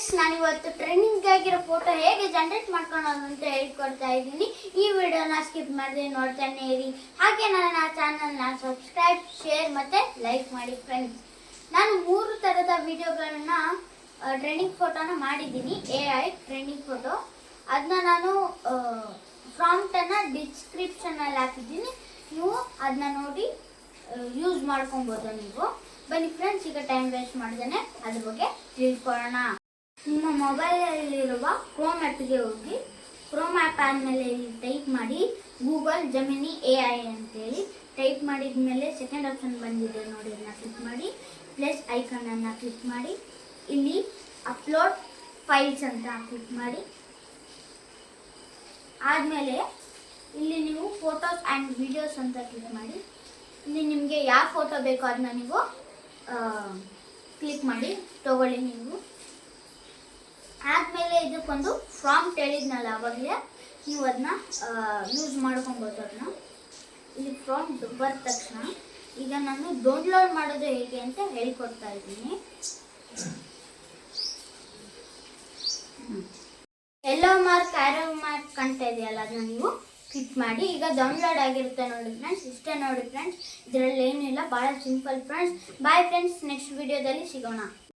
Friends, ನಾನು ಇವತ್ತು trending ಆಗಿರೋ ಫೋಟೋ ಹೇಗೆ ಜನರೇಟ್ ಮಾಡ್ಕೊಳ್ಳೋದು ಅಂತ ಹೇಳ್ಕೊಡ್ತಾ ಇದ್ದೀನಿ. ಈ ವಿಡಿಯೋನ ಸ್ಕಿಪ್ ಮಾಡದೆ ನೋಡ್ತಾನೆ ಇರಿ. ಹಾಗೆ ನನ್ನ ಚಾನಲ್ನ ಸಬ್ಸ್ಕ್ರೈಬ್, ಶೇರ್ ಮತ್ತು ಲೈಕ್ ಮಾಡಿ ಫ್ರೆಂಡ್ಸ್. ನಾನು 3 ಥರದ ವಿಡಿಯೋಗಳನ್ನ ಟ್ರೆಂಡಿಂಗ್ ಫೋಟೋನ ಮಾಡಿದ್ದೀನಿ. AI ಟ್ರೆಂಡಿಂಗ್ ಫೋಟೋ ಅದನ್ನ ನಾನು ಪ್ರಾಂಪ್ಟನ್ನು ಡಿಸ್ಕ್ರಿಪ್ಷನಲ್ಲಿ ಹಾಕಿದ್ದೀನಿ. ನೀವು ಅದನ್ನ ನೋಡಿ ಯೂಸ್ ಮಾಡ್ಕೊಬೋದು. ನೀವು ಬನ್ನಿ ಫ್ರೆಂಡ್ಸ್, ಈಗ ಟೈಮ್ ವೇಸ್ಟ್ ಮಾಡ್ದೇನೆ ಅದ್ರ ಬಗ್ಗೆ ತಿಳ್ಕೊಳ್ಳೋಣ. ನಿಮ್ಮ ಮೊಬೈಲಲ್ಲಿರುವ ಕ್ರೋಮ್ ಆ್ಯಪ್ಗೆ ಹೋಗಿ, ಕ್ರೋಮ್ ಆ್ಯಪ್ ಆದಮೇಲೆ ಇಲ್ಲಿ ಟೈಪ್ ಮಾಡಿ ಗೂಗಲ್ ಜೆಮಿನಿ AI ಅಂತೇಳಿ ಟೈಪ್ ಮಾಡಿದ ಮೇಲೆ ಸೆಕೆಂಡ್ ಆಪ್ಷನ್ ಬಂದಿದೆ ನೋಡಿ, ಅದನ್ನ ಕ್ಲಿಕ್ ಮಾಡಿ ಪ್ಲಸ್ ಐಕನನ್ನು ಕ್ಲಿಕ್ ಮಾಡಿ ಇಲ್ಲಿ ಅಪ್ಲೋಡ್ ಫೈಲ್ಸ್ ಅಂತ ಕ್ಲಿಕ್ ಮಾಡಿ ಆದಮೇಲೆ ಇಲ್ಲಿ ನೀವು ಫೋಟೋಸ್ ಆ್ಯಂಡ್ ವಿಡಿಯೋಸ್ ಅಂತ ಕ್ಲಿಕ್ ಮಾಡಿ ಇಲ್ಲಿ ನಿಮಗೆ ಯಾವ ಫೋಟೋ ಬೇಕೋ ಅದನ್ನ ನೀವು ಕ್ಲಿಕ್ ಮಾಡಿ ತಗೊಳ್ಳಿ. ನೀವು ಆದಮೇಲೆ ಇದಕ್ಕೊಂದು ಪ್ರಾಂಪ್ಟ್ ಹೇಳಿದ್ನಲ್ಲ ಅವಾಗಲೇ, ನೀವು ಅದನ್ನ ಯೂಸ್ ಮಾಡ್ಕೊಬೋದು. ಅದನ್ನ ಇಲ್ಲಿ ಪ್ರಾಂಪ್ಟ್ ಬಂದ ತಕ್ಷಣ ಈಗ ನಾನು ಡೌನ್ಲೋಡ್ ಮಾಡೋದು ಹೇಗೆ ಅಂತ ಹೇಳ್ಕೊಡ್ತಾ ಇದ್ದೀನಿ. ಎಲ್ಲೋ ಮಾರ್ಕ್ ಆರೋ ಮಾರ್ಕ್ ಕಾಣ್ತಾ ಇದೆಯಲ್ಲ, ಅದನ್ನ ನೀವು ಕ್ಲಿಕ್ ಮಾಡಿ. ಈಗ ಡೌನ್ಲೋಡ್ ಆಗಿರುತ್ತೆ ನೋಡಿ ಫ್ರೆಂಡ್ಸ್. ಇಷ್ಟೇ ನೋಡಿ ಫ್ರೆಂಡ್ಸ್, ಇದರಲ್ಲಿ ಏನಿಲ್ಲ, ಭಾಳ simple friends. Bye friends, next ವಿಡಿಯೋದಲ್ಲಿ ಸಿಗೋಣ.